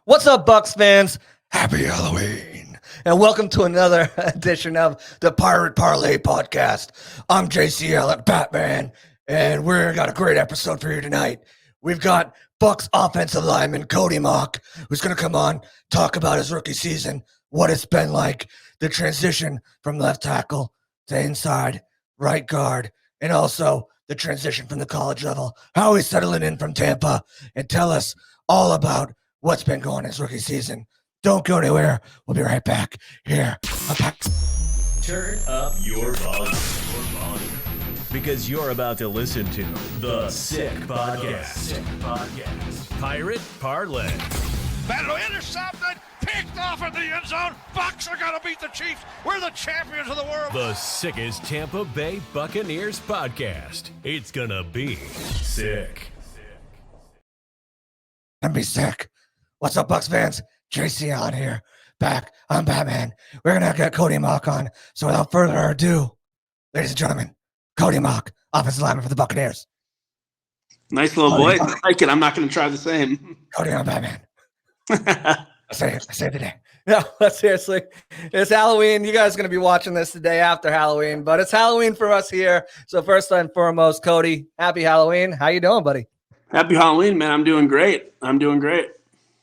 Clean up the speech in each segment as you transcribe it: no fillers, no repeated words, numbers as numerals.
What's up, Bucs fans? Happy Halloween. And welcome to another edition of the Pirate Parlay Podcast. I'm JCL at Batman, and we've got a great episode for you tonight. We've got Bucs offensive lineman Cody Mauch, who's going to come on, talk about his rookie season, what it's been like, the transition from left tackle to inside right guard, and also the transition from the college level, how he's settling in from Tampa, and tell us all about what's been going on his rookie season. Don't go anywhere. We'll be right back here. Turn up your volume. Because you're about to listen to The Sick Podcast. Pirate Parlay. Battle intercepted, picked off in the end zone. Bucs are going to beat the Chiefs. We're the champions of the world. The sickest Tampa Bay Buccaneers podcast. It's gonna be sick. And be sick. What's up, Bucs fans? JC on here. Back. I'm Batman. We're going to get Cody Mauch on. So without further ado, ladies and gentlemen, Cody Mauch, offensive lineman for the Buccaneers. Nice little voice. I like it. I'm not going to try the same. Cody, I'm Batman. I say it today. No, seriously. It's Halloween. You guys are going to be watching this the day after Halloween, but it's Halloween for us here. So first and foremost, Cody, happy Halloween. How you doing, buddy? Happy Halloween, man. I'm doing great.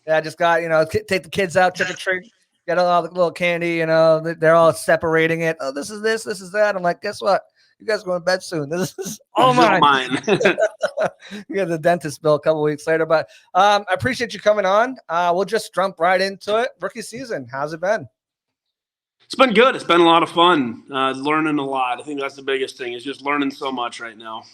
Yeah, I just got, take the kids out, trick or treat, get all the little candy, they're all separating it. Oh, this is that. I'm like, guess what? You guys are going to bed soon. This is all mine. You got the dentist bill a couple weeks later, but I appreciate you coming on. We'll just jump right into it. Rookie season, how's it been? It's been good. It's been a lot of fun, learning a lot. I think that's the biggest thing is just learning so much right now.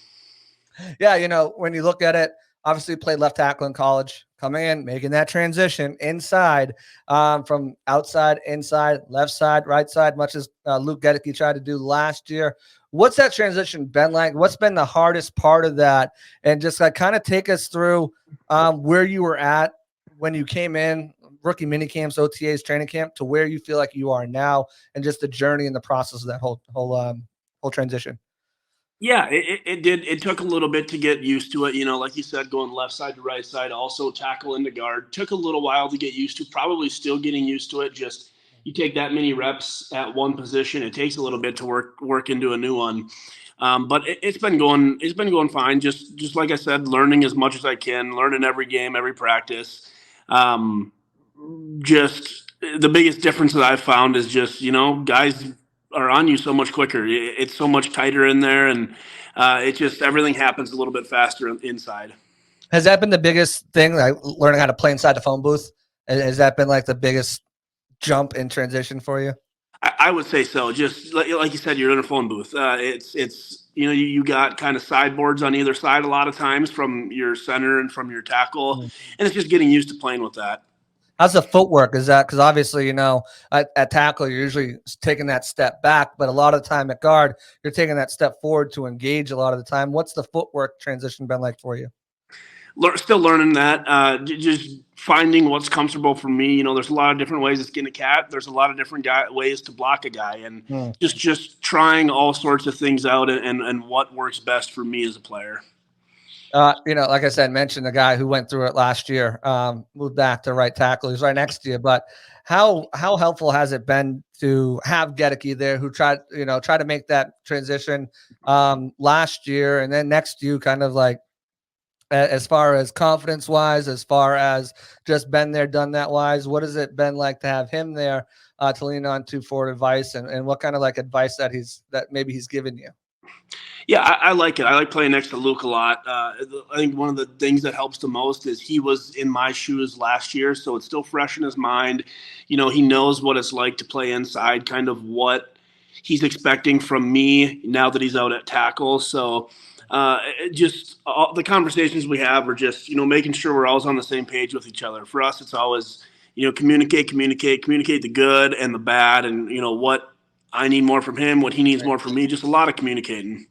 Yeah, when you look at it, obviously played left tackle in college, coming in, making that transition inside from outside, inside, left side, right side, much as Luke Gedeke tried to do last year. What's that transition been like? What's been the hardest part of that? And just kind of take us through where you were at when you came in, rookie mini camps, OTAs, training camp, to where you feel like you are now, and just the journey and the process of that whole transition. Yeah, it did. It took a little bit to get used to it. Like you said, going left side to right side, also tackle into guard. Took a little while to get used to, probably still getting used to it. Just you take that many reps at one position, it takes a little bit to work into a new one. But it's been going fine. Just like I said, learning as much as I can, learning every game, every practice. Just the biggest difference that I've found is just, guys are on you so much quicker. It's so much tighter in there, and it just everything happens a little bit faster inside. Has that been the biggest thing, like learning how to play inside the phone booth? Has that been like the biggest jump in transition for you? I would say so. Just like you said, you're in a phone booth. It's you got kind of sideboards on either side a lot of times from your center and from your tackle, and it's just getting used to playing with that. How's the footwork? Is that because obviously, at tackle, you're usually taking that step back, but a lot of the time at guard, you're taking that step forward to engage a lot of the time. What's the footwork transition been like for you? Still learning that, just finding what's comfortable for me. There's a lot of different ways to skin a cat. There's a lot of different ways to block a guy, and just trying all sorts of things out and what works best for me as a player. Like I said, mentioned the guy who went through it last year, moved back to right tackle. He's right next to you. But how helpful has it been to have Gedeke there, who tried to make that transition last year, and then next to you, kind of like as far as confidence wise, as far as just been there, done that wise? What has it been like to have him there to lean on to for advice, and what kind of like advice that maybe he's given you? Yeah, I like it. I like playing next to Luke a lot. I think one of the things that helps the most is he was in my shoes last year, so it's still fresh in his mind. He knows what it's like to play inside, kind of what he's expecting from me now that he's out at tackle. So the conversations we have are just, making sure we're always on the same page with each other. For us, it's always, communicate the good and the bad, and, what I need more from him, what he needs more from me, just a lot of communicating.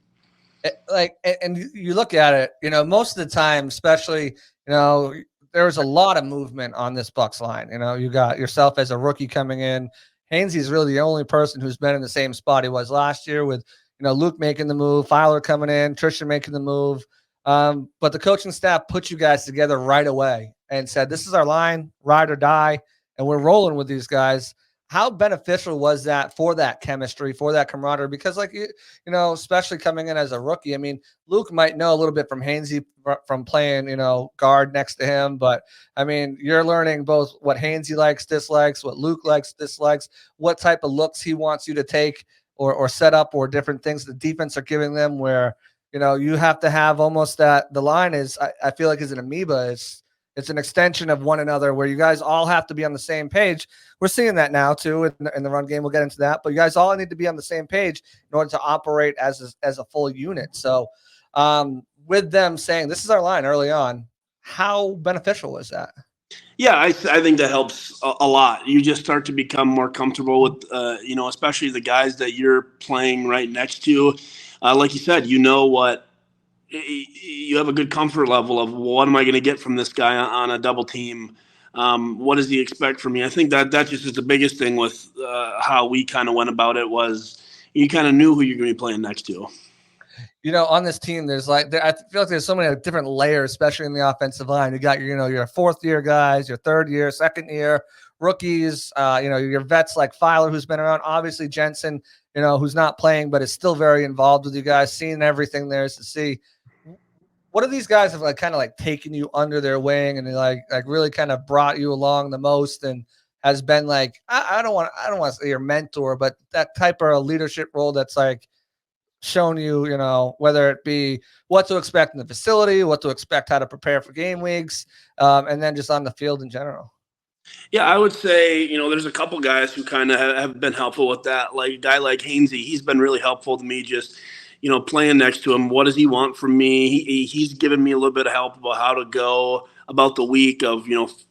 And you look at it, most of the time, especially, there's a lot of movement on this Bucs line. You got yourself as a rookie coming in. Hainsey's really the only person who's been in the same spot he was last year, with, Luke making the move, Fowler coming in, Trisha making the move. But the coaching staff put you guys together right away. and said, this is our line, ride or die, and we're rolling with these guys. How beneficial was that for that chemistry, for that camaraderie? Because especially coming in as a rookie, I mean, Luke might know a little bit from Hainsey from playing, guard next to him. But, I mean, you're learning both what Hainsey likes, dislikes, what Luke likes, dislikes, what type of looks he wants you to take or set up, or different things the defense are giving them, where, you have to have almost that. The line is, I feel like, is an amoeba. It's an extension of one another, where you guys all have to be on the same page. We're seeing that now too in the run game. We'll get into that, but you guys all need to be on the same page in order to operate as a full unit. So with them saying this is our line early on, how beneficial was that? Yeah, I think that helps a lot. You just start to become more comfortable with, especially the guys that you're playing right next to. Like you said, what you have a good comfort level of what am I going to get from this guy on a double team? What does he expect from me? I think that just is the biggest thing with how we kind of went about it, was you kind of knew who you're going to be playing next to. On this team, I feel like there's so many different layers, especially in the offensive line. You got your fourth year guys, your third year, second year rookies, your vets like Filer, who's been around, obviously Jensen, who's not playing, but is still very involved with you guys, seeing everything there is to see. What do these guys have kind of taken you under their wing and like really kind of brought you along the most, and has been I don't want to say your mentor, but that type of leadership role that's shown you, whether it be what to expect in the facility, what to expect, how to prepare for game weeks, and then just on the field in general? Yeah, I would say, there's a couple guys who kind of have been helpful with that. Like a guy like Hainsey, he's been really helpful to me just, playing next to him. What does he want from me? He's given me a little bit of help about how to go about the week of,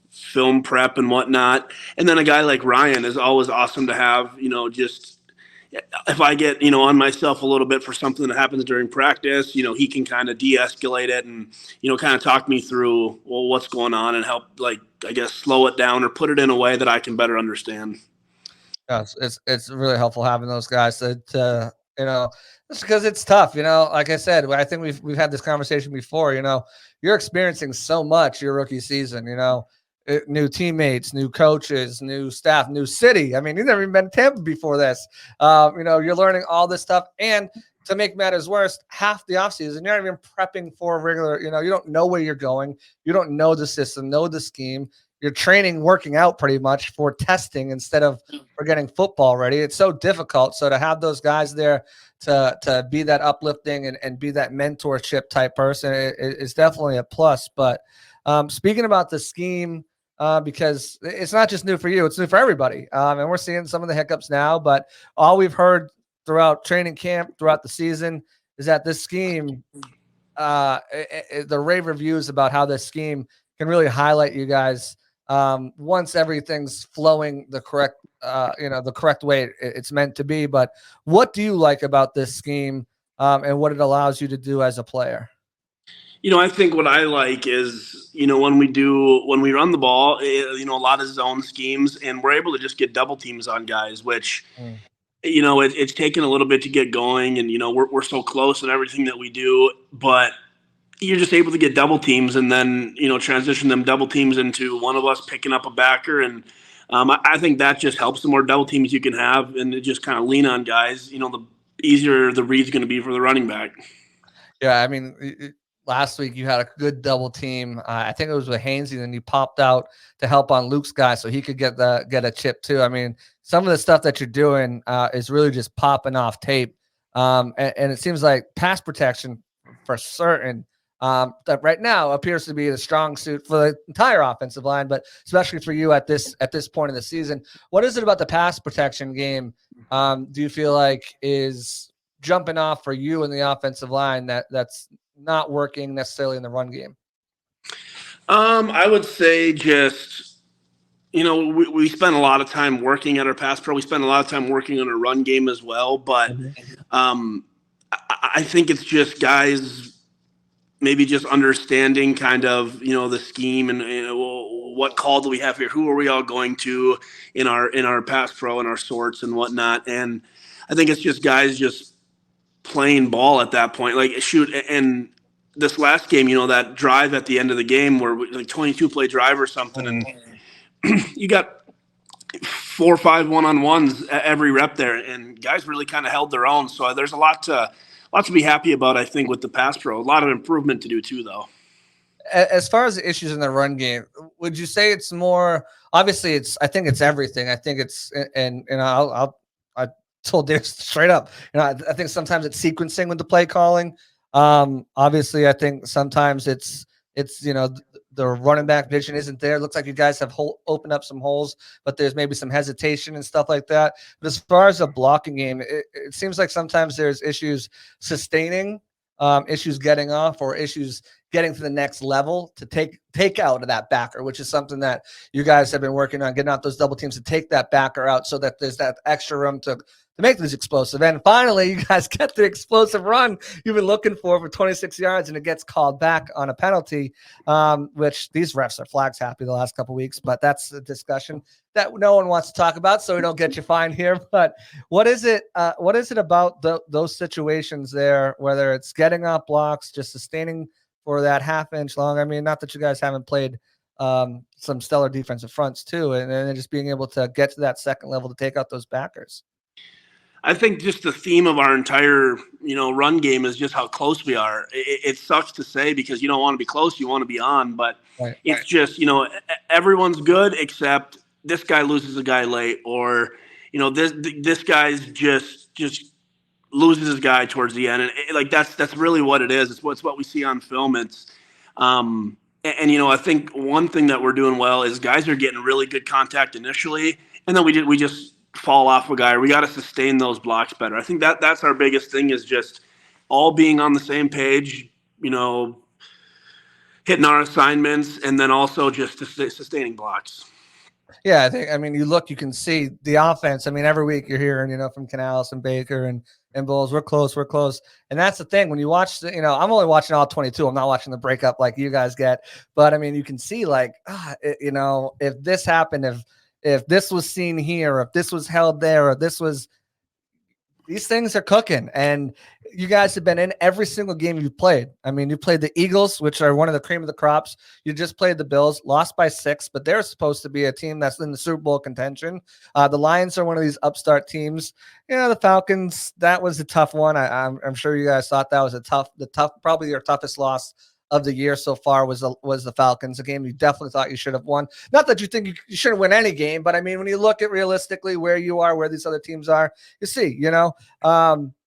film prep and whatnot. And then a guy like Ryan is always awesome to have, just if I get, on myself a little bit for something that happens during practice, he can kind of de-escalate it and, kind of talk me through, well, what's going on, and help, I guess, slow it down or put it in a way that I can better understand. Yes, it's really helpful having those guys to just because it's tough, like I said, I think we've had this conversation before, you're experiencing so much your rookie season, new teammates, new coaches, new staff, new city. I mean, you've never even been to Tampa before this. You're learning all this stuff. And to make matters worse, half the offseason, you're not even prepping for a regular, you don't know where you're going. You don't know the system, know the scheme. You're training, working out pretty much for testing instead of for getting football ready. It's so difficult. So to have those guys there to be that uplifting and be that mentorship type person is definitely a plus. But speaking about the scheme, because it's not just new for you, it's new for everybody. And we're seeing some of the hiccups now, but all we've heard throughout training camp, throughout the season, is that this scheme, the rave reviews about how this scheme can really highlight you guys once everything's flowing the correct, the correct way it's meant to be. But what do you like about this scheme and what it allows you to do as a player? I think what I like is, when we run the ball, a lot of zone schemes, and we're able to just get double teams on guys, which, it's taken a little bit to get going, and, we're so close in everything that we do, but you're just able to get double teams and then, transition them double teams into one of us picking up a backer. And I think that just helps. The more double teams you can have and just kind of lean on guys, the easier the read's going to be for the running back. Yeah, I mean, last week you had a good double team. I think it was with Hainsey, and you popped out to help on Luke's guy so he could get a chip too. I mean, some of the stuff that you're doing is really just popping off tape. And it seems like pass protection for certain that right now appears to be the strong suit for the entire offensive line, but especially for you at this point in the season. What is it about the pass protection game do you feel like is jumping off for you in the offensive line that's not working necessarily in the run game? I would say just, we spend a lot of time working at our pass pro. We spend a lot of time working on our run game as well. But I think it's just guys maybe just understanding kind of, the scheme and what call do we have here? Who are we all going to in our pass pro and our sorts and whatnot? And I think it's just guys just playing ball at that point. Like, shoot, and this last game, that drive at the end of the game where like 22 play drive or something, and you got 4 or 5 one-on-ones at every rep there, and guys really kind of held their own. So there's a lot to be happy about, I think, with the pass pro. A lot of improvement to do too, though. As far as the issues in the run game, would you say it's more? Obviously, I think it's everything. I think it's, and I told Dave straight up. I think sometimes it's sequencing with the play calling. Obviously, I think sometimes it's the running back vision isn't there. It looks like you guys have opened up some holes, but there's maybe some hesitation and stuff like that. But as far as a blocking game, it seems like sometimes there's issues sustaining, issues getting off, or issues getting to the next level to take out of that backer, which is something that you guys have been working on, getting out those double teams to take that backer out so that there's that extra room to make this explosive. And finally, you guys get the explosive run you've been looking for 26 yards, and it gets called back on a penalty, which these refs are flags happy the last couple of weeks, but that's a discussion that no one wants to talk about, so we don't get you fined here. But what is it about those situations there, whether it's getting off blocks, just sustaining for that half-inch long? I mean, not that you guys haven't played some stellar defensive fronts too, and then just being able to get to that second level to take out those backers. I think just the theme of our entire, run game is just how close we are. It sucks to say because you don't want to be close, you want to be on, but it's just, everyone's good except this guy loses a guy late, or, this guy's just loses his guy towards the end. And that's really what it is. It's what we see on film. It's, I think one thing that we're doing well is guys are getting really good contact initially, and then we just fall off a guy, or we got to sustain those blocks better. I think that's our biggest thing, is just all being on the same page, hitting our assignments, and then also just sustaining blocks. Yeah, you can see the offense. I mean, every week you're hearing, from Canales and Baker and Bulls, we're close. And that's the thing. When you watch I'm only watching all 22. I'm not watching the breakup like you guys get. But I mean, you can see if this happened, if this was seen here, if this was held there, or these things are cooking. And you guys have been in every single game you've played. I mean, you played the Eagles, which are one of the cream of the crops. You just played the Bills, lost by 6, but they're supposed to be a team that's in the Super Bowl contention. The Lions are one of these upstart teams. The Falcons, that was a tough one. I'm sure you guys thought that was probably your toughest loss of the year so far was the Falcons, a game you definitely thought you should have won. Not that you think you shouldn't win any game, but I mean, when you look at realistically where you are, where these other teams are, you see,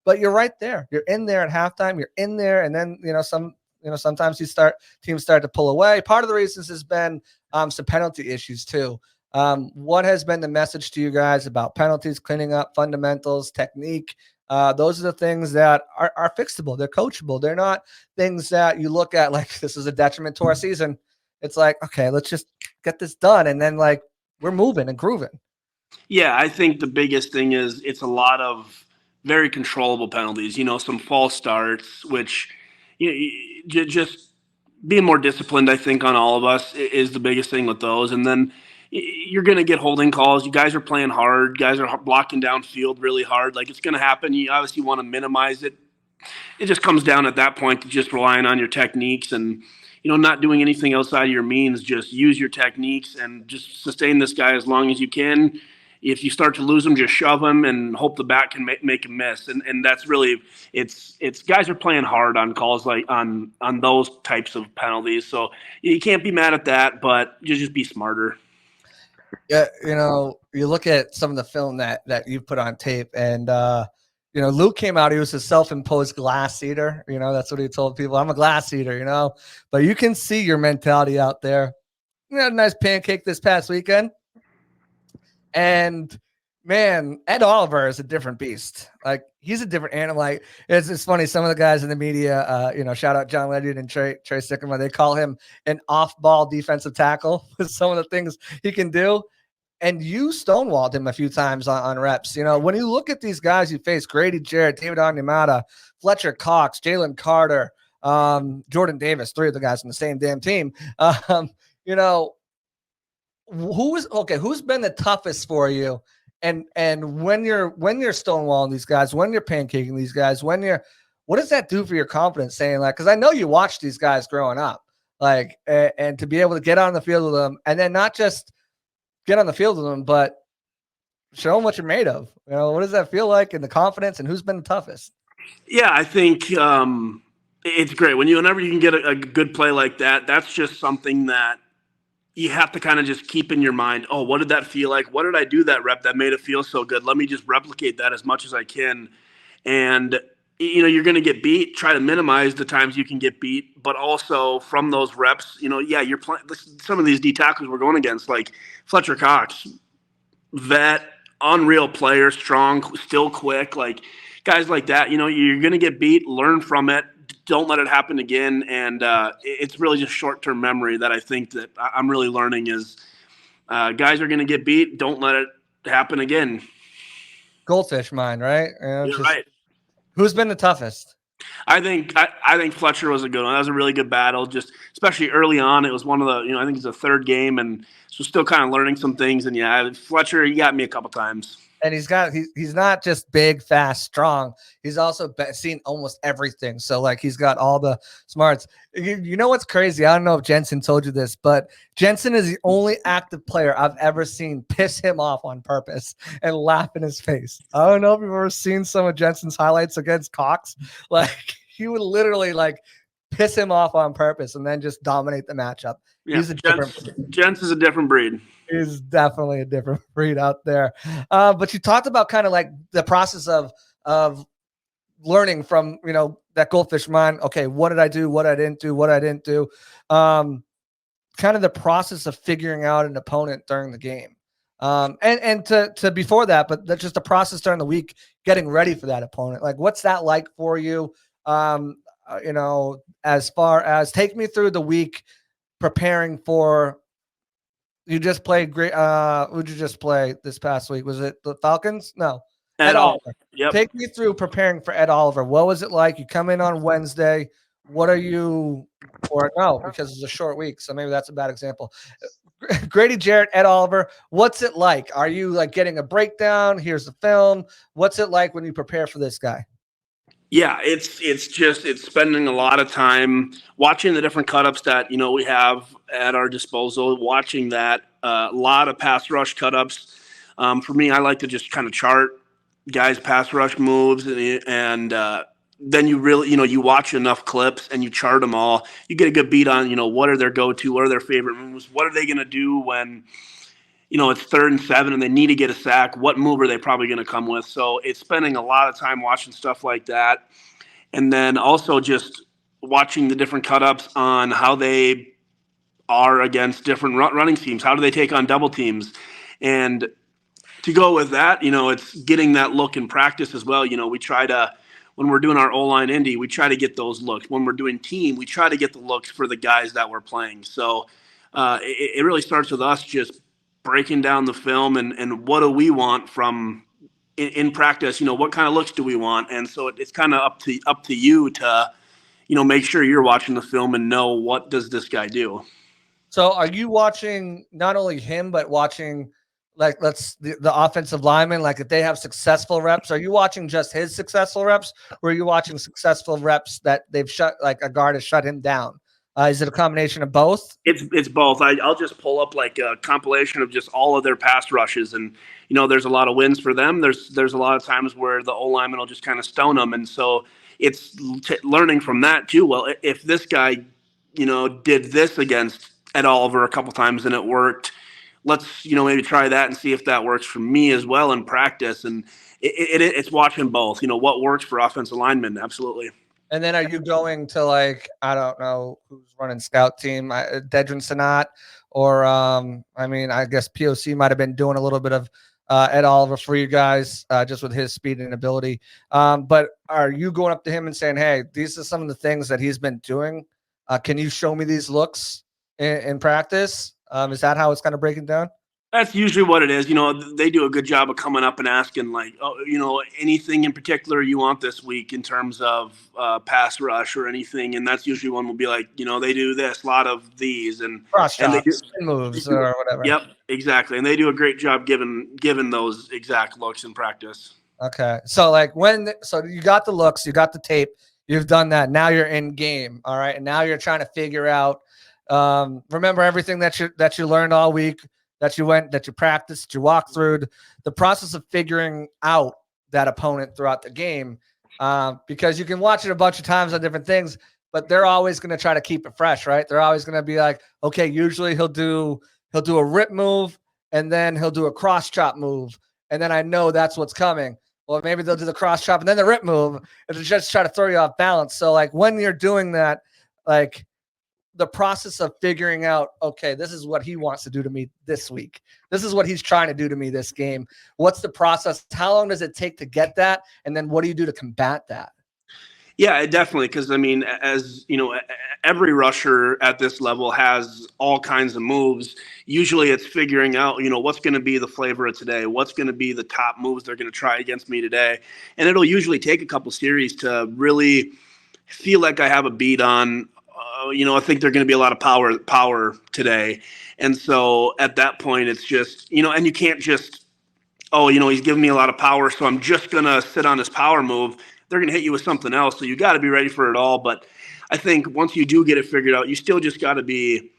but you're right there. You're in there at halftime. You're in there, and then sometimes teams start to pull away. Part of the reasons has been some penalty issues too. What has been the message to you guys about penalties, cleaning up, fundamentals, technique? Those are the things that are fixable. They're coachable. They're not things that you look at like this is a detriment to our season. It's like, okay, let's just get this done. And then we're moving and grooving. Yeah, I think the biggest thing is it's a lot of very controllable penalties, some false starts, which just being more disciplined, I think, on all of us is the biggest thing with those. And then you're going to get holding calls. You guys are playing hard. Guys are blocking downfield really hard. It's going to happen. You obviously want to minimize it. It just comes down at that point to just relying on your techniques and, not doing anything outside of your means. Just use your techniques and just sustain this guy as long as you can. If you start to lose him, just shove him and hope the back can make him miss. And that's really, it's guys are playing hard on calls on those types of penalties. So you can't be mad at that, but you just be smarter. Yeah, you look at some of the film that you put on tape, and Luke came out. He was a self-imposed glass eater. That's what he told people. I'm a glass eater. But you can see your mentality out there. You had a nice pancake this past weekend, and man, Ed Oliver is a different beast. He's a different animal. It's funny. Some of the guys in the media, shout out John Ledyard and Trey Sycamore. They call him an off-ball defensive tackle with some of the things he can do. And you stonewalled him a few times on reps. When you look at these guys you face, Grady Jarrett, David Onyemata, Fletcher Cox, Jalen Carter, Jordan Davis, 3 of the guys on the same damn team. Who's been the toughest for you? And when you're stonewalling these guys, when you're pancaking these guys, when what does that do for your confidence? Saying like, because I know you watched these guys growing up, like, and to be able to get on the field with them, and then not just get on the field with them, but show them what you're made of. What does that feel like, and the confidence, and who's been the toughest? Yeah, I think it's great whenever you can get a good play like that. That's just something that you have to kind of just keep in your mind. Oh, what did that feel like? What did I do that rep that made it feel so good? Let me just replicate that as much as I can. And you're going to get beat. Try to minimize the times you can get beat, but also from those reps, you're playing. Some of these D tackles we're going against, like Fletcher Cox, vet, unreal player, strong, still quick, like guys like that. You're going to get beat. Learn from it. Don't let it happen again. And it's really just short-term memory that I think that I'm really learning is guys are going to get beat. Don't let it happen again. Goldfish mind, right? You're right. Who's been the toughest? I think Fletcher was a good one. That was a really good battle, just especially early on. It was one of the, I think it's the third game, and so still kind of learning some things. And yeah, Fletcher, he got me a couple times. And he's not just big, fast, strong. He's also seen almost everything. So like he's got all the smarts. You know what's crazy? I don't know if Jensen told you this, but Jensen is the only active player I've ever seen piss him off on purpose and laugh in his face. I don't know if you've ever seen some of Jensen's highlights against Cox. Like he would literally like piss him off on purpose and then just dominate the matchup. Yeah, Jens is a different breed. He's definitely a different breed out there. But you talked about kind of like the process of learning from, that goldfish mind. Okay, what did I do? What I didn't do? Kind of the process of figuring out an opponent during the game. And to before that, but that's just the process during the week, getting ready for that opponent. Like, what's that like for you? As far as take me through the week preparing for. You just played great. Who'd you just play this past week? Was it the Falcons? No. Ed Oliver. Yep. Take me through preparing for Ed Oliver. What was it like? You come in on Wednesday. What are you, or no, because it's a short week, so maybe that's a bad example. Grady Jarrett, Ed Oliver. What's it like? Are you like getting a breakdown? Here's the film. What's it like when you prepare for this guy? Yeah, it's spending a lot of time watching the different cut-ups that, we have at our disposal, watching that, a lot of pass rush cut-ups. For me, I like to just kind of chart guys' pass rush moves, and then you really, you watch enough clips and you chart them all. You get a good beat on, what are their go-to, what are their favorite moves, what are they going to do when – it's 3rd and 7 and they need to get a sack. What move are they probably going to come with? So it's spending a lot of time watching stuff like that. And then also just watching the different cut-ups on how they are against different running teams. How do they take on double teams? And to go with that, it's getting that look in practice as well. We try to, when we're doing our O-line indie, we try to get those looks. When we're doing team, we try to get the looks for the guys that we're playing. So it really starts with us just breaking down the film and what do we want from in practice, what kind of looks do we want? And so it's kind of up to you to, make sure you're watching the film and know what does this guy do. So are you watching not only him, but watching like the offensive lineman, like if they have successful reps, are you watching just his successful reps or are you watching successful reps that they've shut, like a guard has shut him down? Is it a combination of both? It's both. I'll just pull up like a compilation of just all of their pass rushes, and there's a lot of wins for them. There's a lot of times where the O-lineman will just kind of stone them, and so it's learning from that too. Well, if this guy, did this against Ed Oliver a couple times and it worked, let's maybe try that and see if that works for me as well in practice. And it's watching both. What works for offensive linemen, absolutely. And then are you going to like, I don't know who's running scout team, Dedrin Sanat, or I guess POC might have been doing a little bit of Ed Oliver for you guys just with his speed and ability. But are you going up to him and saying, hey, these are some of the things that he's been doing. Can you show me these looks in practice? Is that how it's kind of breaking down? That's usually what it is. They do a good job of coming up and asking, like, anything in particular you want this week in terms of pass rush or anything. And that's usually when we'll be like, they do this, a lot of these. And they do moves or whatever. Yep, exactly. And they do a great job giving those exact looks in practice. Okay. So, like, so you got the looks, you got the tape, You've done that. Now you're in game. All right. And now you're trying to figure out, remember everything that you learned all week, that you practiced, that you walked through, the process of figuring out that opponent throughout the game. Because you can watch it a bunch of times on different things, but they're always going to try to keep it fresh, right? They're always going to be like, okay, usually he'll do a rip move, and then he'll do a cross chop move, and then I know that's what's coming. Well, maybe they'll do the cross chop and then the rip move, and just try to throw you off balance. So, like, when you're doing that, like, the process of figuring out, okay, this is what he wants to do to me this week. This is what he's trying to do to me this game. What's the process? How long does it take to get that? And then what do you do to combat that? Yeah, definitely. Because, I mean, as you know, every rusher at this level has all kinds of moves. Usually it's figuring out, what's going to be the flavor of today, what's going to be the top moves they're going to try against me today. And it'll usually take a couple series to really feel like I have a beat on, I think they're going to be a lot of power today. And so at that point, it's just, and you can't just, he's giving me a lot of power, so I'm just going to sit on his power move. They're going to hit you with something else. So you got to be ready for it all. But I think once you do get it figured out, you still just got to be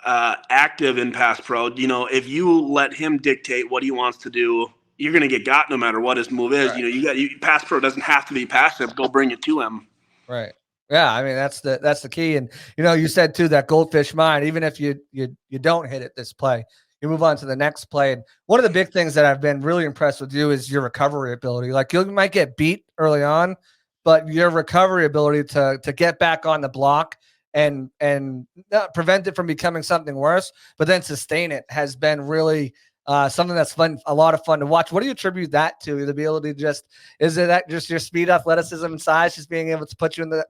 active in pass pro. If you let him dictate what he wants to do, you're going to get got no matter what his move is. Right. Pass pro doesn't have to be passive. Go bring it to him. Right. Yeah. I mean, that's the key. And, you said too, that goldfish mind, even if you don't hit it this play, you move on to the next play. And one of the big things that I've been really impressed with you is your recovery ability. Like, you might get beat early on, but your recovery ability to get back on the block and not prevent it from becoming something worse, but then sustain it has been really something that's fun, a lot of fun to watch. What do you attribute that to? The ability to is it that just your speed, athleticism, and size, just being able to put you in the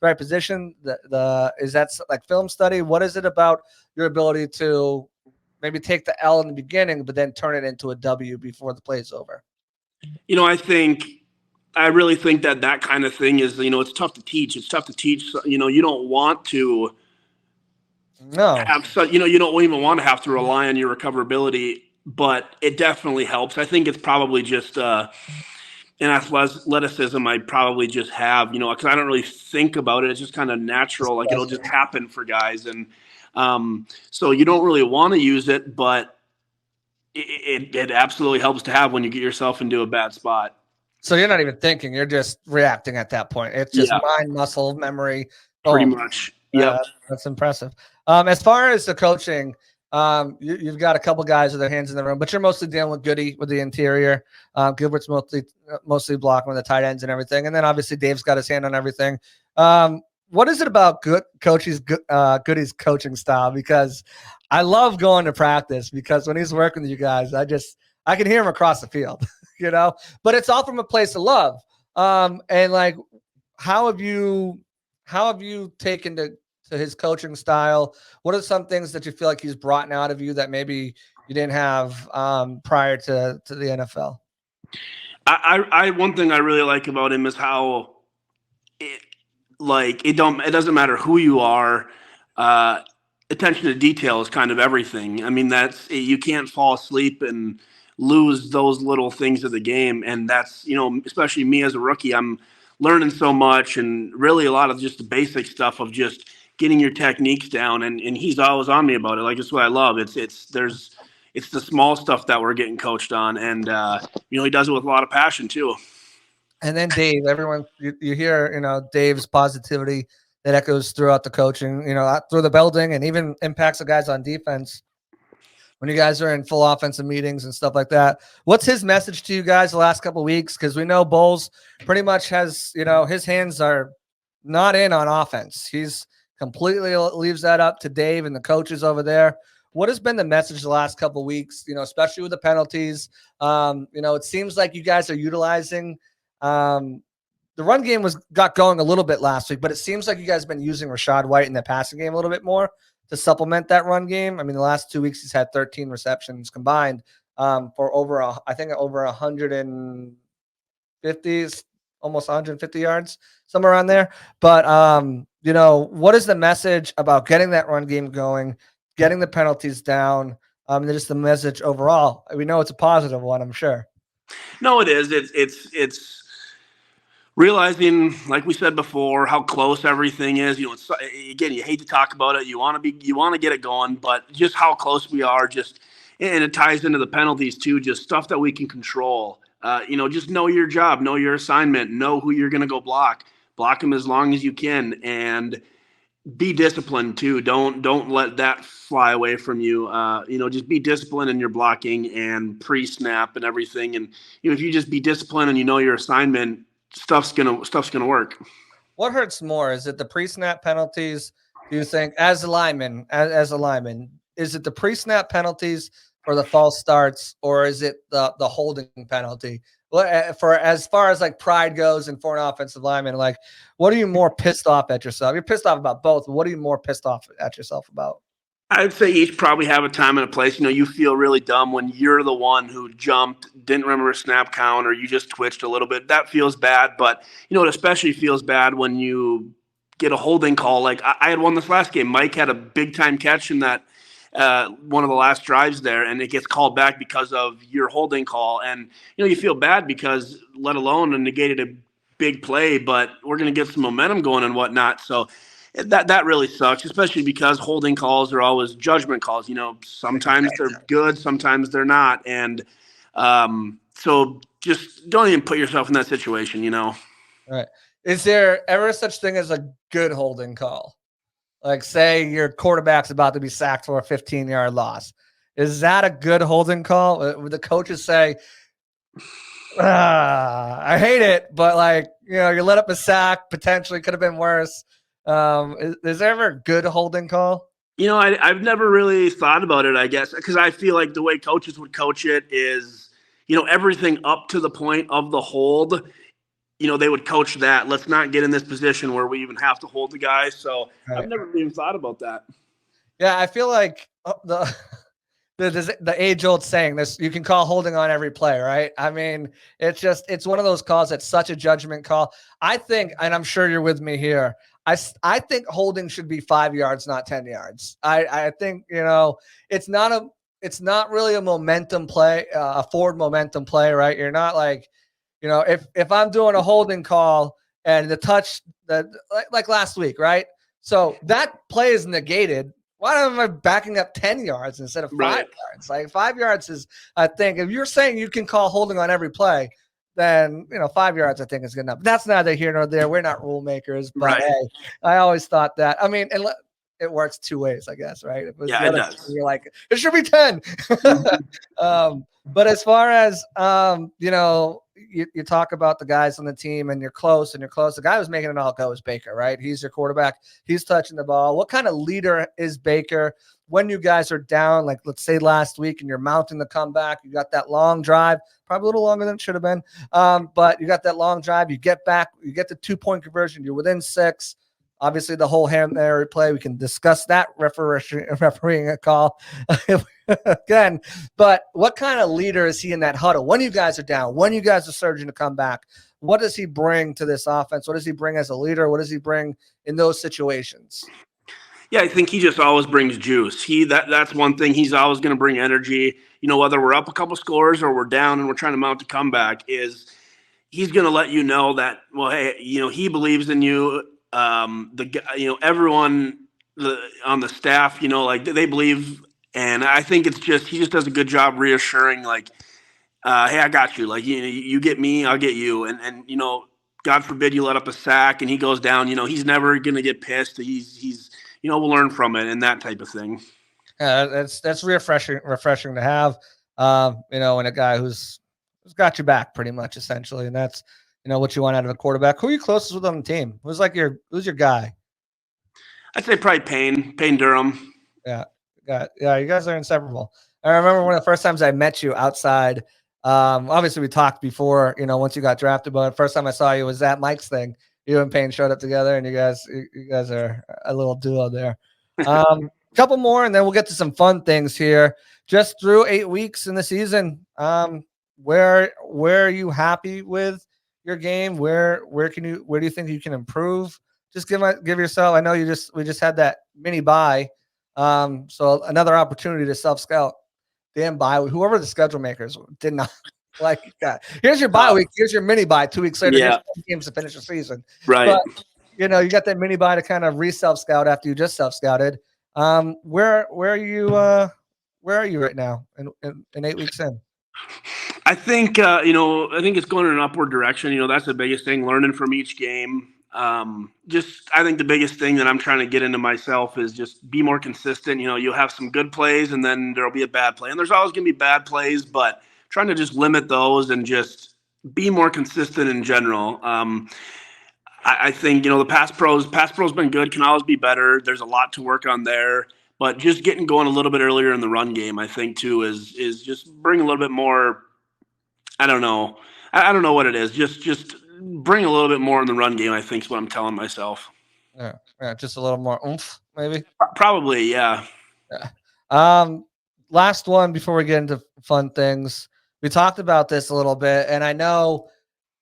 right position? Is that like film study? What is it about your ability to maybe take the L in the beginning, but then turn it into a W before the play's over? I really think that kind of thing is, it's tough to teach. It's tough to teach. You don't want to you don't even want to have to rely on your recoverability, but it definitely helps. I think it's probably just an athleticism I probably just have, because I don't really think about it. It's just kind of natural. Like, it'll just happen for guys. And so you don't really want to use it, but it absolutely helps to have when you get yourself into a bad spot. So you're not even thinking, you're just reacting at that point. It's just mind, muscle, memory. Pretty much. Yeah, that's impressive. As far as the coaching, you've got a couple guys with their hands in the room, but you're mostly dealing with Goody with the interior. Gilbert's mostly blocking with the tight ends and everything. And then obviously Dave's got his hand on everything. What is it about Goody's coaching style? Because I love going to practice, because when he's working with you guys, I can hear him across the field, but it's all from a place of love. And like, how have you taken to his coaching style? What are some things that you feel like he's brought out of you that maybe you didn't have prior to the NFL? One thing I really like about him is how it doesn't matter who you are. Attention to detail is kind of everything. I mean, you can't fall asleep and lose those little things of the game. And that's, especially me as a rookie, I'm learning so much, and really a lot of just the basic stuff of just getting your techniques down. And he's always on me about it. Like, it's what I love. It's the small stuff that we're getting coached on. And, he does it with a lot of passion too. And then Dave, everyone, you hear, Dave's positivity that echoes throughout the coaching, through the building, and even impacts the guys on defense when you guys are in full offensive meetings and stuff like that. What's his message to you guys the last couple of weeks? Because we know Bowles pretty much has, his hands are not in on offense. He's completely leaves that up to Dave and the coaches over there. What has been the message the last couple of weeks, especially with the penalties? It seems like you guys are utilizing the run game got going a little bit last week, but it seems like you guys have been using Rachaad White in the passing game a little bit more to supplement that run game. I mean, the last 2 weeks he's had 13 receptions combined for over 150, almost 150 yards, somewhere around there. But what is the message about getting that run game going, getting the penalties down, and just the message overall? We know it's a positive one, I'm sure. No, it is. It's Realizing, like we said before, how close everything is. Again, you hate to talk about it. You want to get it going, but just how close we are. And it ties into the penalties too. Just stuff that we can control. Just know your job, know your assignment, know who you're going to go block. Block them as long as you can, and be disciplined too. Don't let that fly away from you. Just be disciplined in your blocking and pre-snap and everything. And if you just be disciplined and you know your assignment, stuff's gonna work. What hurts more? Is it the pre-snap penalties? Do you think, as a lineman, is it the pre-snap penalties or the false starts, or is it the holding penalty? For as far as like pride goes, and for an offensive lineman, like, what are you more pissed off at yourself? You're pissed off about both. But what are you more pissed off at yourself about? I'd say each probably have a time and a place. You feel really dumb when you're the one who jumped, didn't remember a snap count, or you just twitched a little bit. That feels bad. But, it especially feels bad when you get a holding call. Like I had one this last game. Mike had a big time catch in that one of the last drives there, and it gets called back because of your holding call. And, you feel bad because let alone negated a big play, but we're going to get some momentum going and whatnot. So that really sucks, especially because holding calls are always judgment calls. Sometimes they're good, sometimes they're not. And so just don't even put yourself in that situation, All right. Is there ever such thing as a good holding call? Like, say your quarterback's about to be sacked for a 15-yard loss. Is that a good holding call? Would the coaches say, I hate it, but you let up a sack, potentially could have been worse. Is there ever a good holding call? I've never really thought about it, I guess, because I feel like the way coaches would coach it is, everything up to the point of the hold, they would coach that. Let's not get in this position where we even have to hold the guy. So right. I've never even thought about that. Yeah, I feel like the age-old saying, this, you can call holding on every play, right? I mean, it's one of those calls that's such a judgment call. I think, and I'm sure you're with me here, I think holding should be 5 yards, not 10 yards. I think, it's not really a momentum play, a forward momentum play, right? You're not like, if I'm doing a holding call and the touch that like last week, right? So that play is negated. Why am I backing up 10 yards instead of 5 yards? Like 5 yards is, I think, if you're saying you can call holding on every play, then 5 yards I think is good enough. That's neither here nor there. We're not rule makers, but hey, I always thought that. I mean, and it works two ways, I guess, right? If it does. You're like, it should be 10. But as far as you talk about the guys on the team and you're close. The guy who's making it all go is Baker, right? He's your quarterback. He's touching the ball. What kind of leader is Baker when you guys are down, like let's say last week, and you're mounting the comeback? You got that long drive, probably a little longer than it should have been. But you got that long drive. You get back, you get the 2-point conversion. You're within 6. Obviously, the whole Hail Mary play, we can discuss that refereeing a call again. But what kind of leader is he in that huddle when you guys are down, when you guys are surging to come back? What does he bring to this offense? What does he bring as a leader? What does he bring in those situations? Yeah, I think he just always brings juice. That's one thing. He's always going to bring energy. Whether we're up a couple scores or we're down and we're trying to mount a comeback, he's going to let you know that, well, hey, he believes in you. Everyone on the staff, they believe, and I think it's just he just does a good job reassuring, like, hey, I got you. Like, you get me, I'll get you, and God forbid you let up a sack and he goes down. He's never gonna get pissed. He's we'll learn from it and that type of thing. That's refreshing to have. And a guy who's got your back pretty much, essentially, and that's. What you want out of a quarterback. Who are you closest with on the team? Who's your guy? I'd say probably Payne Durham. Yeah. You guys are inseparable. I remember one of the first times I met you outside. Obviously we talked before, once you got drafted, but the first time I saw you was at Mike's thing. You and Payne showed up together, and you guys are a little duo there. Couple more, and then we'll get to some fun things here. Just through 8 weeks in the season, where are you happy with your game? Where do you think you can improve? Just give yourself. I know we just had that mini bye, so another opportunity to self scout. Damn bye. Whoever the schedule makers did not like that. Here's your bye week. Here's your mini bye. 2 weeks later, here's 2 games to finish the season. Right. But you got that mini bye to kind of self scout after you just self scouted. Where are you? Where are you right now? In 8 weeks in. I think I think it's going in an upward direction. That's the biggest thing. Learning from each game. I think the biggest thing that I'm trying to get into myself is just be more consistent. You'll have some good plays and then there'll be a bad play, and there's always going to be bad plays, but trying to just limit those and just be more consistent in general. I think the pass pro's been good, can always be better. There's a lot to work on there, but just getting going a little bit earlier in the run game, I think too, is just bring a little bit more. I don't know what it is. Just bring a little bit more in the run game, I think is what I'm telling myself. Yeah, just a little more oomph, maybe. Probably, yeah. Last one before we get into fun things. We talked about this a little bit, and I know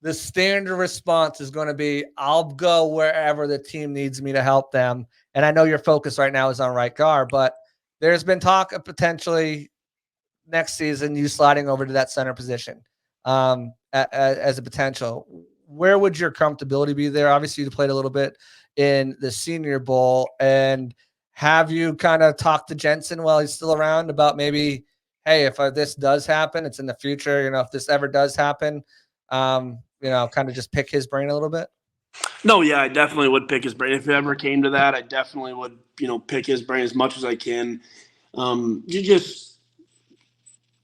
the standard response is going to be, I'll go wherever the team needs me to help them. And I know your focus right now is on right guard, but there's been talk of potentially next season you sliding over to that center position as a potential. Where would your comfortability be there? Obviously, you played a little bit in the Senior Bowl, and have you kind of talked to Jensen while he's still around about maybe, hey, if this does happen, it's in the future, if this ever does happen, kind of just pick his brain a little bit? No, yeah, I definitely would pick his brain. If it ever came to that, I definitely would, pick his brain as much as I can. I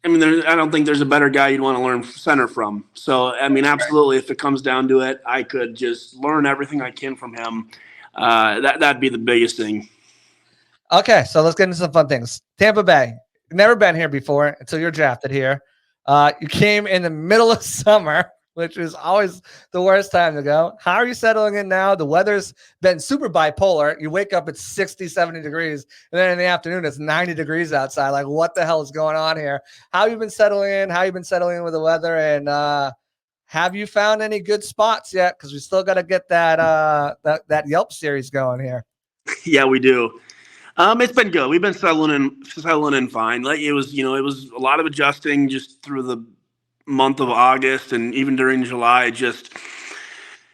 don't think there's a better guy you'd want to learn center from. So, absolutely, if it comes down to it, I could just learn everything I can from him. That'd be the biggest thing. Okay, so let's get into some fun things. Tampa Bay, never been here before until you're drafted here. You came in the middle of summer, which is always the worst time to go. How are you settling in now? The weather's been super bipolar. You wake up, it's 60, 70 degrees, and then in the afternoon, it's 90 degrees outside. Like, what the hell is going on here? How have you been settling in? How have you been settling in with the weather? And have you found any good spots yet? Because we still got to get that Yelp series going here. Yeah, we do. It's been good. We've been settling in fine. Like it was a lot of adjusting just through the month of August and even during July. Just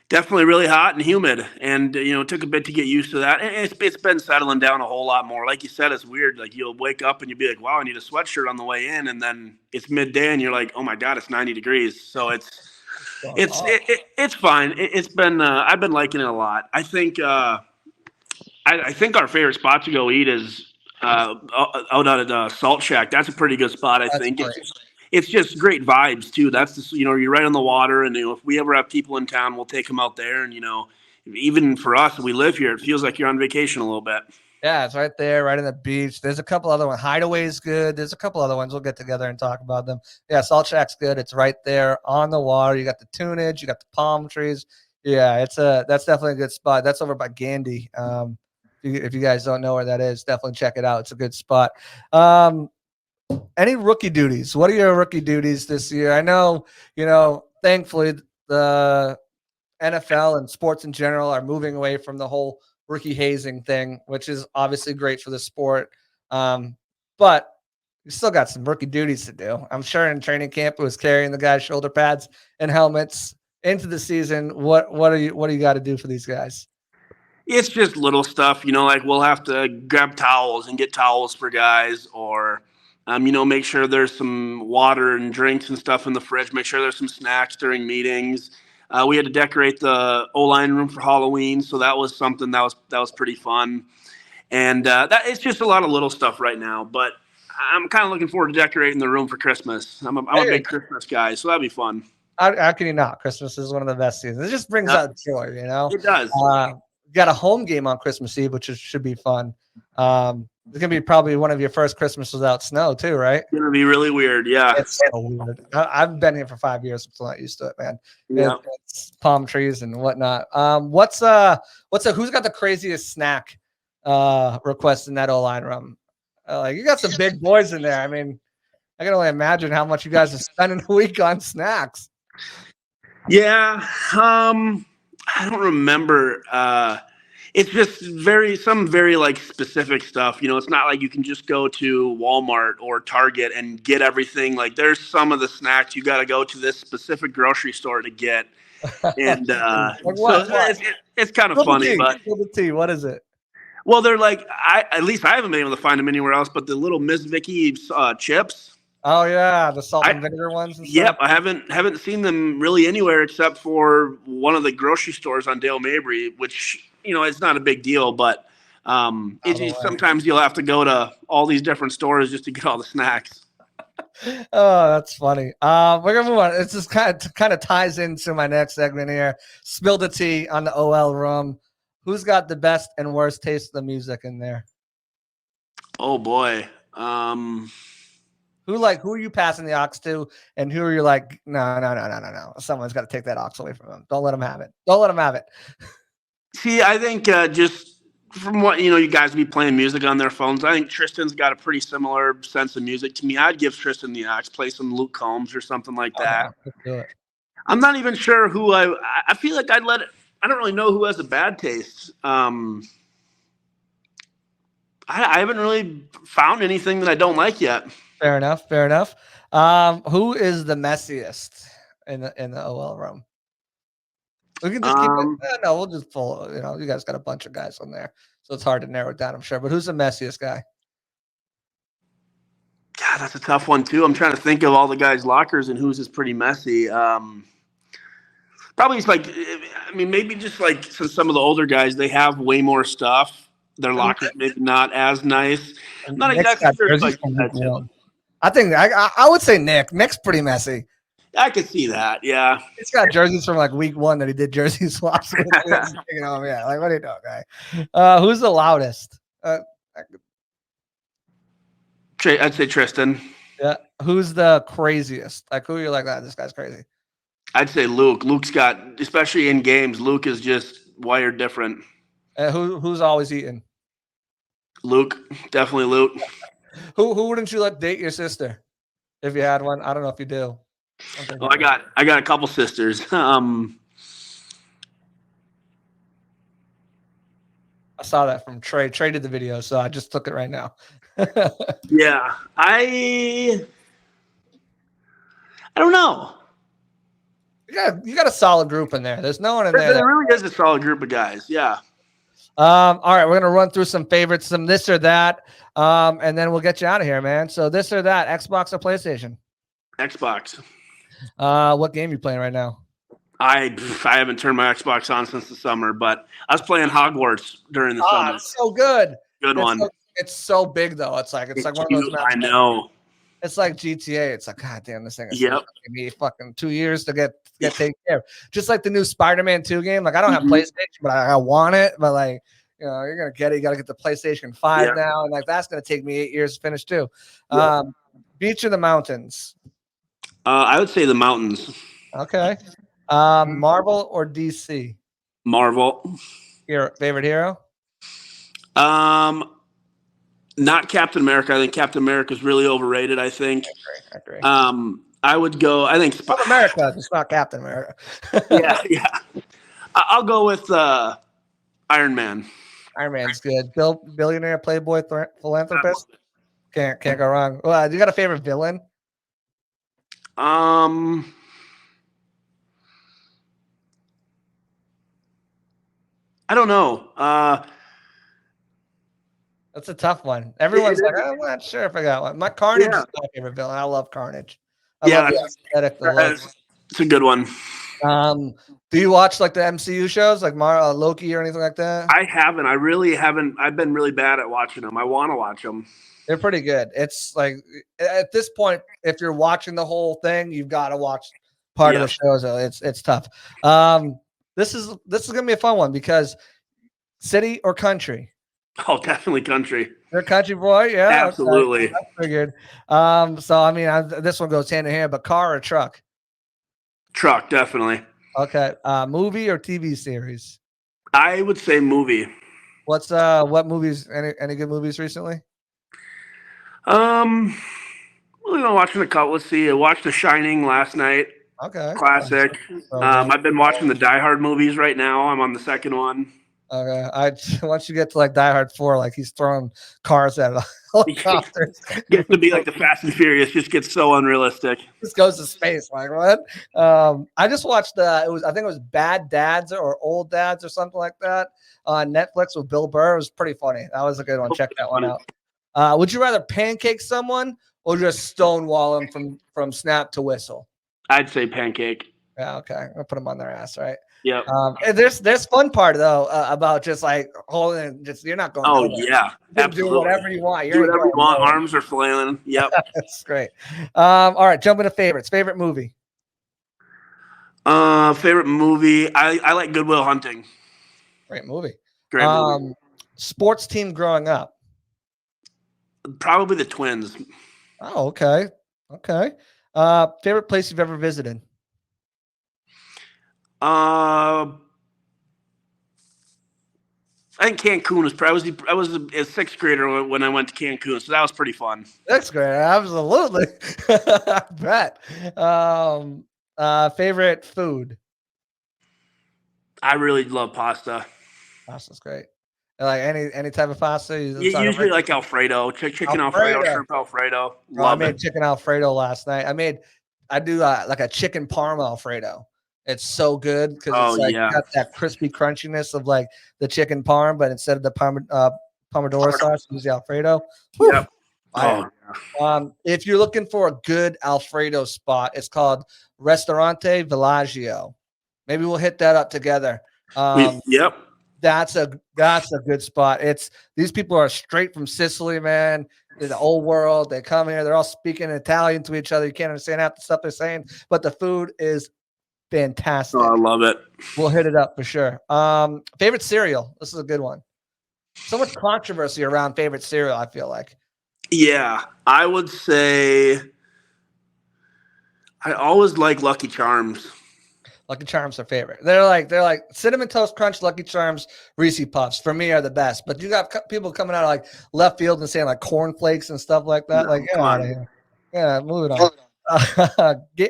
definitely really hot and humid, and it took a bit to get used to that. And it's been settling down a whole lot more. Like you said, it's weird. Like you'll wake up and you'll be like, "Wow, I need a sweatshirt on the way in," and then it's midday and you're like, "Oh my God, it's 90 degrees." So it's fine. It's been I've been liking it a lot. I think. I think our favorite spot to go eat is out at Salt Shack. That's a pretty good spot, I think. It's just great vibes, too. That's you're right on the water, and if we ever have people in town, we'll take them out there. And, even for us, we live here, it feels like you're on vacation a little bit. Yeah, it's right there, right on the beach. There's a couple other ones. Hideaway's good. There's a couple other ones. We'll get together and talk about them. Yeah, Salt Shack's good. It's right there on the water. You got the tunage. You got the palm trees. Yeah, that's definitely a good spot. That's over by Gandy. If you guys don't know where that is, definitely check it out. It's a good spot. Any rookie duties? What are your rookie duties this year? I know, thankfully the NFL and sports in general are moving away from the whole rookie hazing thing, which is obviously great for the sport. But you still got some rookie duties to do. I'm sure in training camp it was carrying the guys' shoulder pads and helmets into the season. What do you got to do for these guys? It's just little stuff, like we'll have to grab towels and get towels for guys, or, make sure there's some water and drinks and stuff in the fridge. Make sure there's some snacks during meetings. We had to decorate the O-line room for Halloween, so that was something that was pretty fun. And that it's just a lot of little stuff right now, but I'm kind of looking forward to decorating the room for Christmas. I'm a big Christmas guy, so that'd be fun. How can you not? Christmas is one of the best seasons. It just brings out joy, It does. Got a home game on Christmas Eve, which should be fun. It's gonna be probably one of your first Christmases without snow, too, right? It's gonna be really weird, yeah. It's so weird. I've been here for 5 years, so I'm not used to it, man. Yeah. It's palm trees and whatnot. Who's got the craziest snack request in that O-line room? You got some big boys in there. I mean, I can only imagine how much you guys are spending a week on snacks. Yeah. I don't remember. It's just some very like specific stuff. It's not like you can just go to Walmart or Target and get everything. Like there's some of the snacks you got to go to this specific grocery store to get. And Like so what? it's kind of Spill the funny, tea. but Spill the tea. What is it? well, they're like at least I haven't been able to find them anywhere else. But the little Miss Vicky chips. Oh yeah, the salt and vinegar ones. And Yep, stuff? I haven't seen them really anywhere except for one of the grocery stores on Dale Mabry, which it's not a big deal, but sometimes you'll have to go to all these different stores just to get all the snacks. Oh, that's funny. We're gonna move on. It's just kind of ties into my next segment here. Spill the tea on the OL room. Who's got the best and worst taste of the music in there? Oh boy. Who are you passing the aux to, and who are you like? No. Someone's got to take that aux away from him. Don't let him have it. Don't let him have it. See, I think just from what you guys be playing music on their phones, I think Tristan's got a pretty similar sense of music to me. I'd give Tristan the aux, play some Luke Combs or something like that. Let's do it. I'm not even sure who I feel like I'd let it. I don't really know who has a bad taste. I haven't really found anything that I don't like yet. Fair enough. Who is the messiest in the OL room? We can just keep it. No, we'll just pull. You guys got a bunch of guys on there, so it's hard to narrow it down. I'm sure. But who's the messiest guy? God, that's a tough one too. I'm trying to think of all the guys' lockers and who's is pretty messy. Probably it's like, maybe just like since some of the older guys, they have way more stuff. Their lockers maybe not as nice. I'm not exactly sure. Like I think I would say Nick. Nick's pretty messy. I could see that. Yeah, he's got jerseys from like week 1 that he did jersey swaps with. Yeah, like what are you doing, guy? Who's the loudest? I'd say Tristan. Yeah. Who's the craziest? Like who are you like that? This guy's crazy. I'd say Luke. Luke's got, especially in games, Luke is just wired different. Who's always eating? Luke, definitely Luke. Who wouldn't you let date your sister if you had one? I don't know if you do. Well, I got a couple sisters. I saw that from Trey. Trey did the video, so I just took it right now. Yeah, I don't know. You got a solid group in there. There's no one in there. There really is a solid group of guys. Yeah. All right, we're gonna run through some favorites, some this or that, and then we'll get you out of here, man. So this or that, Xbox or PlayStation? Xbox. What game are you playing right now? I haven't turned my Xbox on since the summer, but I was playing Hogwarts during the summer. It's so good. Good one. It's so big though. It's like one of those maps. I know. It's like GTA. It's like, God damn, this thing is taking me fucking 2 years to get taken care of. Just like the new Spider-Man 2 game. Like I don't have PlayStation, but I want it. But like, you're gonna get it. You gotta get the PlayStation 5 now. And like that's gonna take me 8 years to finish too. Beach or the mountains? I would say the mountains. Okay. Marvel or DC? Marvel. Your favorite hero? Not Captain America. I think Captain America is really overrated. I think. I agree. I would go. I think Captain America. It's not Captain America. yeah. I'll go with Iron Man. Iron Man's good. Billionaire, playboy, philanthropist. Can't go wrong. Well, you got a favorite villain? I don't know. That's a tough one. Everyone's like, I'm not sure if I got one. My Carnage is my favorite villain. I love Carnage. I love the aesthetic. It's a good one. Do you watch like the MCU shows, like Loki or anything like that? I haven't. I really haven't. I've been really bad at watching them. I want to watch them. They're pretty good. It's like at this point, if you're watching the whole thing, you've got to watch part of the show. So it's tough. This is gonna be a fun one because city or country? Oh, definitely country. You're a country boy, yeah. Absolutely. Okay. I figured. So I mean, this one goes hand in hand. But car or truck? Truck, definitely. Okay. Movie or TV series? I would say movie. What movies? Any good movies recently? We've been watching a couple. Let's see. I watched The Shining last night. Okay. Classic. I've been watching the Die Hard movies right now. I'm on the second one. Okay. Once you get to like Die Hard 4, like he's throwing cars at helicopters. Gets to be like the Fast and Furious, just gets so unrealistic. Just goes to space. Like what? I just watched I think it was Bad Dads or Old Dads or something like that on Netflix with Bill Burr. It was pretty funny. That was a good one. Check that one out. Would you rather pancake someone or just stonewall them from snap to whistle? I'd say pancake. Yeah, okay. I'll put them on their ass, right? Yep. And there's fun part though about just like holding. Just you're not going. Oh nowhere. yeah, You can absolutely. do whatever you want. Do whatever you want. Nowhere. Arms are flailing. Yep. That's great. All right, jump into favorites. Favorite movie. Favorite movie. I like Good Will Hunting. Great movie. Great movie. Sports team growing up. Probably the Twins. Oh, okay. Okay. Favorite place you've ever visited? I think Cancun was. I was a sixth grader when I went to Cancun, so that was pretty fun. Sixth grader, absolutely. I bet. Favorite food? I really love pasta. Pasta's great. Like any type of pasta. Usually like Alfredo, chicken Alfredo, shrimp Alfredo. I made chicken Alfredo last night. I do like a chicken Parma Alfredo. It's so good because it's got that crispy crunchiness of like the chicken parm, but instead of the Pomodoro sauce, use the Alfredo. Yep. If you're looking for a good Alfredo spot, it's called Ristorante Villaggio. Maybe we'll hit that up together. Yep. That's a good spot. These people are straight from Sicily, man. In the old world, they come here. They're all speaking Italian to each other. You can't understand half the stuff they're saying, but the food is fantastic. Oh, I love it. We'll hit it up for sure. Favorite cereal. This is a good one. So much controversy around favorite cereal, I feel like. Yeah, I would say I always like Lucky Charms. Lucky Charms are favorite. They're like Cinnamon Toast Crunch, Lucky Charms, Reese Puffs for me are the best. But you got people coming out of like left field and saying like Corn Flakes and stuff like that. Like get out of here. Yeah, moving on.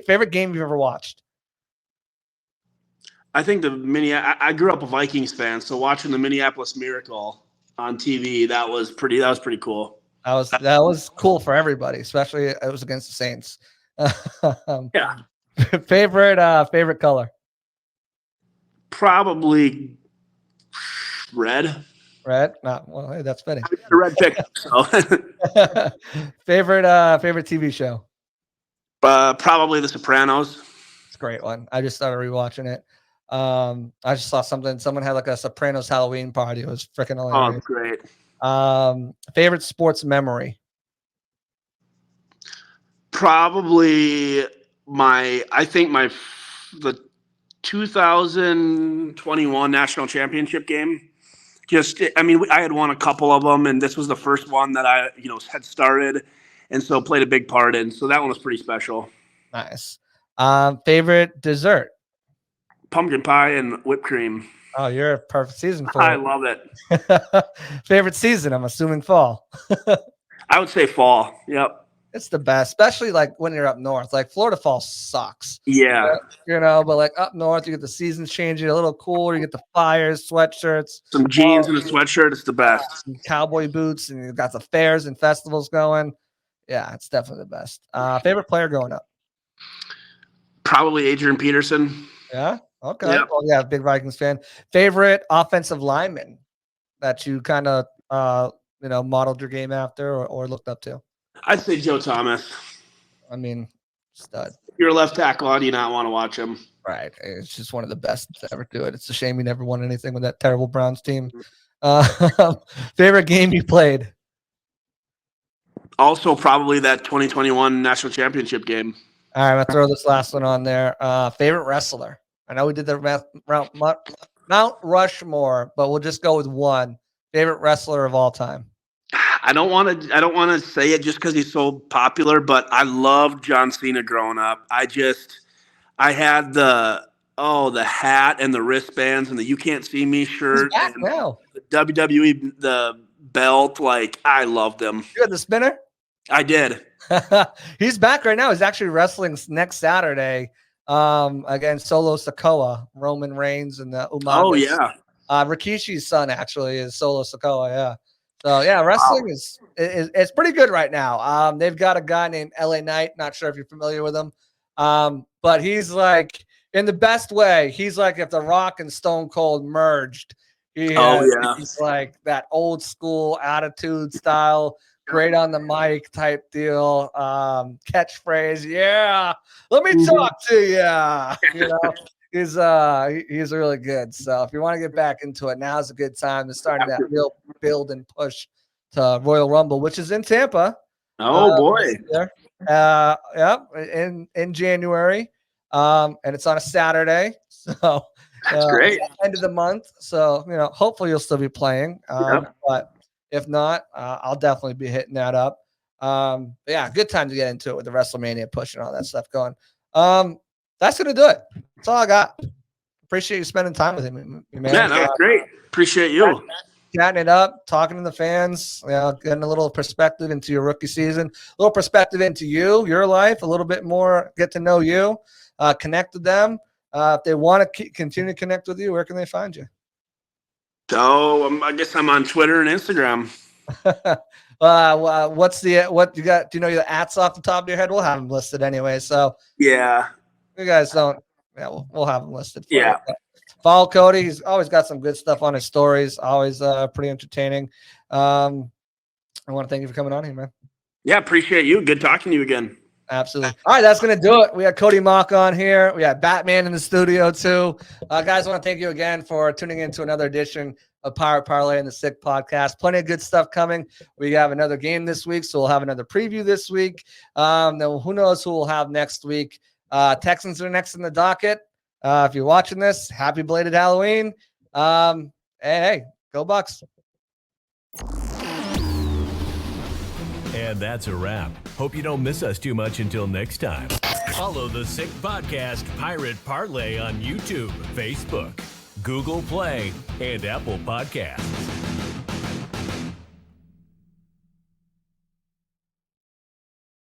Favorite game you've ever watched? I think I grew up a Vikings fan, so watching the Minneapolis Miracle on TV, that was pretty cool. That was cool for everybody, especially it was against the Saints. Yeah. Favorite color? Probably red. Red? Well, hey, that's fitting. I got a red pick. So. Favorite TV show? Probably The Sopranos. It's a great one. I just started rewatching it. I just saw something. Someone had like a Sopranos Halloween party. It was freaking hilarious. Oh, great. Favorite sports memory? Probably the 2021 national championship game. I had won a couple of them, and this was the first one that I, had started, and so played a big part in. So that one was pretty special. Nice. Favorite dessert? Pumpkin pie and whipped cream. Oh, you're a perfect season for it. I love it. Favorite season? I'm assuming fall. I would say fall. Yep. It's the best, especially like when you're up north. Like Florida fall sucks. Yeah. But like up north, you get the seasons changing, a little cooler. You get the fires, sweatshirts, some jeans and a sweatshirt. It's the best. Cowboy boots, and you've got the fairs and festivals going. Yeah, it's definitely the best. Favorite player growing up? Probably Adrian Peterson. Yeah. Okay. Yep. Well, yeah, big Vikings fan. Favorite offensive lineman that you kind of modeled your game after or looked up to? I'd say Joe Thomas. I mean, stud. If you're a left tackle, how do you not want to watch him? Right. It's just one of the best to ever do it. It's a shame he never won anything with that terrible Browns team. Favorite game you played? Also, probably that 2021 national championship game. All right, I'm going to throw this last one on there. Favorite wrestler? I know we did the Mount Rushmore, but we'll just go with one. Favorite wrestler of all time? I don't want to say it just because he's so popular, but I loved John Cena growing up. I had the hat and the wristbands and the "You Can't See Me" shirt. He's back now. The WWE, the belt. Like, I loved him. You had the spinner? I did. He's back right now. He's actually wrestling next Saturday against Solo Sikoa, Roman Reigns, and the Umagas. Oh yeah. Rikishi's son actually is Solo Sikoa. Yeah. So yeah, wrestling is it's pretty good right now. They've got a guy named LA Knight. Not sure if you're familiar with him, but he's like in the best way. He's like if The Rock and Stone Cold merged. He's like that old school attitude style, great on the mic type deal. Catchphrase, yeah. Let me talk to you. You know, he's really good. So if you want to get back into it, now's a good time to start that real build and push to Royal Rumble, which is in Tampa. Oh boy. In January. And it's on a Saturday. So that's great. End of the month. So, hopefully you'll still be playing. But if not, I'll definitely be hitting that up. But yeah, good time to get into it with the WrestleMania push and all that stuff going. That's going to do it. That's all I got. Appreciate you spending time with me, man. Yeah, that was great. Appreciate you. Chatting it up, talking to the fans, getting a little perspective into your rookie season, a little perspective into your life, a little bit more, get to know you, connect with them. If they want to continue to connect with you, where can they find you? So I guess I'm on Twitter and Instagram. What you got? Do you know your ats off the top of your head? We'll have them listed anyway. So yeah, you guys don't. Yeah, we'll have them listed. Yeah. Follow Cody. He's always got some good stuff on his stories. Always pretty entertaining. I want to thank you for coming on here, man. Yeah, appreciate you. Good talking to you again. Absolutely. All right, that's going to do it. We got Cody Mauch on here. We got Batman in the studio, too. Guys, I want to thank you again for tuning in to another edition of Pirate Parlay and the Sick Podcast. Plenty of good stuff coming. We have another game this week, so we'll have another preview this week. Then who knows who we'll have next week. Texans are next in the docket. If you're watching this, happy belated Halloween. Hey, go Bucs. And that's a wrap. Hope you don't miss us too much until next time. Follow the Sick Podcast Pirate Parlay on YouTube, Facebook, Google Play, and Apple Podcasts.